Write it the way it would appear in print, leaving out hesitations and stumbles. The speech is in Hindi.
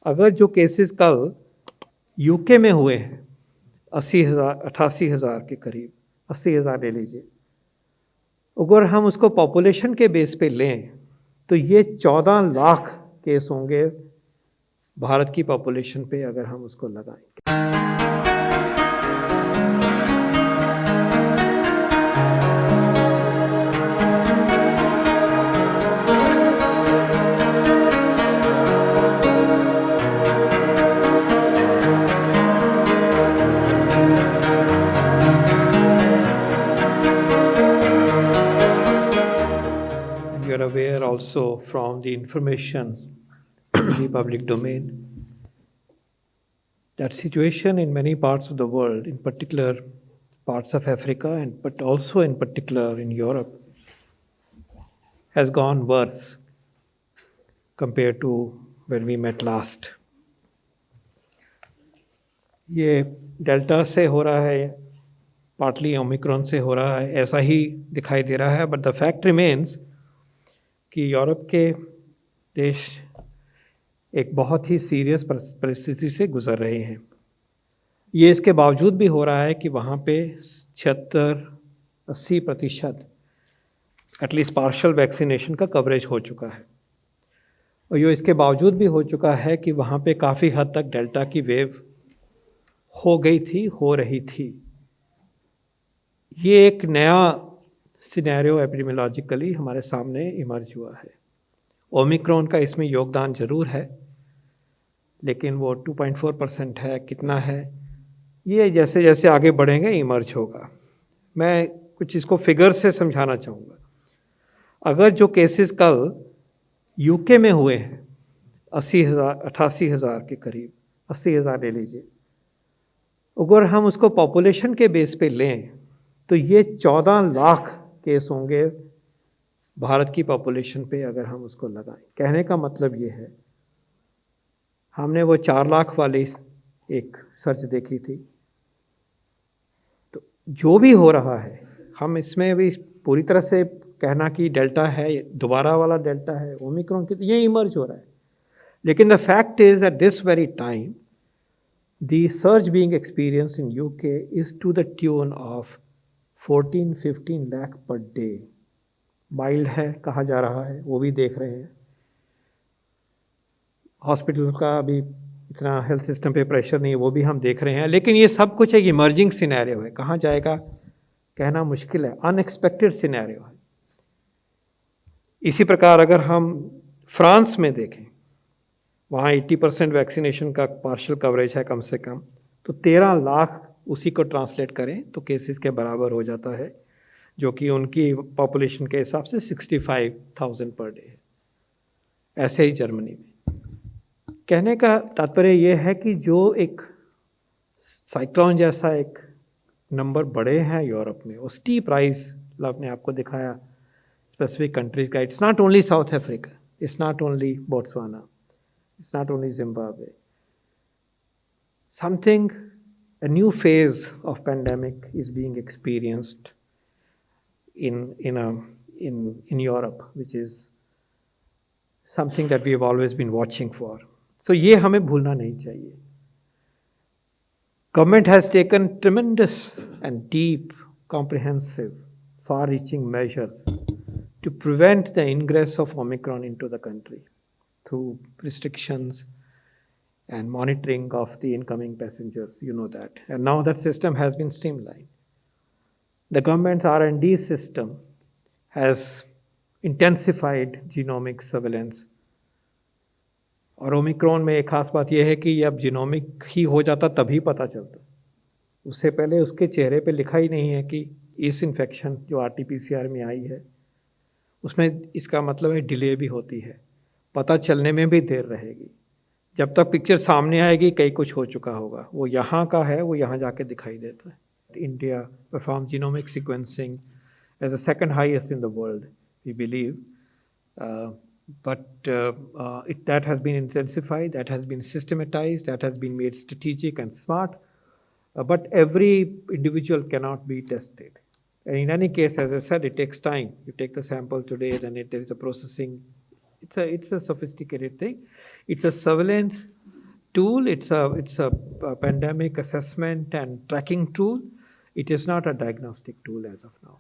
अगर जो केसेस कल यूके में हुए हैं 80,000 88,000 के करीब, 80,000 ले लीजिए, अगर हम उसको पॉपुलेशन के बेस पे लें तो ये 14 लाख केस होंगे भारत की पॉपुलेशन पे अगर हम उसको लगाएं। You are aware also from the information in the public domain that situation in many parts of the world, in particular parts of Africa and but also in particular in Europe, has gone worse compared to when we met last. ये डेल्टा से हो रहा है, पार्टली ओमिक्रॉन से हो रहा है, ऐसा ही दिखाई दे रहा है, बट द फैक्ट रिमेन्स कि यूरोप के देश एक बहुत ही सीरियस परिस्थिति से गुजर रहे हैं। ये इसके बावजूद भी हो रहा है कि वहाँ पे 76-80% एटलीस्ट पार्शल वैक्सीनेशन का कवरेज हो चुका है, और ये इसके बावजूद भी हो चुका है कि वहाँ पे काफ़ी हद तक डेल्टा की वेव हो गई थी, हो रही थी। ये एक नया सिनेरियो एपिडेमियोलॉजिकली हमारे सामने इमर्ज हुआ है। ओमिक्रॉन का इसमें योगदान ज़रूर है, लेकिन वो 2.4% है, कितना है ये जैसे जैसे आगे बढ़ेंगे इमर्ज होगा। मैं कुछ इसको फिगर से समझाना चाहूँगा। अगर जो केसेस कल यूके में हुए हैं 80,000 88,000 के करीब, 80,000 ले लीजिए, अगर हम उसको पॉपुलेशन के बेस पे लें तो ये 14 लाख केस होंगे भारत की पॉपुलेशन पे अगर हम उसको लगाएं। कहने का मतलब ये है, हमने वो 4 लाख वाली एक सर्च देखी थी, तो जो भी हो रहा है हम इसमें भी पूरी तरह से कहना कि डेल्टा है, दोबारा वाला डेल्टा है, ओमिक्रॉन की, ये इमर्ज हो रहा है। लेकिन the fact is at this very time the surge being experience in UK is to the tune of 14-15 lakh per day. Mild है कहा जा रहा है, वो भी देख रहे हैं। हॉस्पिटल का भी इतना हेल्थ सिस्टम पे प्रेशर नहीं है, वो भी हम देख रहे हैं। लेकिन ये सब कुछ एक इमर्जिंग सिनेरियो है, कहाँ जाएगा कहना मुश्किल है, अनएक्सपेक्टेड सिनेरियो है। इसी प्रकार अगर हम फ्रांस में देखें, वहाँ 80% वैक्सीनेशन का पार्शियल कवरेज है कम से कम, तो 13 लाख उसी को ट्रांसलेट करें तो केसेस के बराबर हो जाता है, जो कि उनकी पॉपुलेशन के हिसाब से 65,000 पर डे है। ऐसे ही जर्मनी में। कहने का तात्पर्य यह है कि जो एक साइक्लोन जैसा एक नंबर बढ़े हैं यूरोप में, वो स्टीप राइज आपने आपको दिखाया स्पेसिफिक कंट्रीज का। It's not only south Africa, it's not only Botswana, it's not only Zimbabwe. Something, a new phase of pandemic is being experienced in Europe, which is something that we have always been watching for. So ये हमें भूलना नहीं चाहिए। Government has taken tremendous and deep, comprehensive, far-reaching measures to prevent the ingress of Omicron into the country through restrictions and monitoring of the incoming passengers, you know that. And now that system has been streamlined. The government's R&D system has intensified genomic surveillance. और ओमिक्रॉन में एक खास बात यह है कि अब जीनोमिक ही हो जाता तभी पता चलता, उससे पहले उसके चेहरे पे लिखा ही नहीं है कि इस इन्फेक्शन जो RT-PCR में आई है उसमें, इसका मतलब है डिले भी होती है, पता चलने में भी देर रहेगी। जब तक पिक्चर सामने आएगी कई कुछ हो चुका होगा। वो यहाँ का है, वो यहाँ जाके दिखाई देता है। India perform genomic sequencing as the second highest in the world we believe, but that has been intensified, that has been systematized, that has been made strategic and smart, but every individual cannot be tested. And in any case, as I said, it takes time. You take the sample today, then there is a processing. It's a sophisticated thing. It's a surveillance tool. It's a pandemic assessment and tracking tool. It is not a diagnostic tool as of now.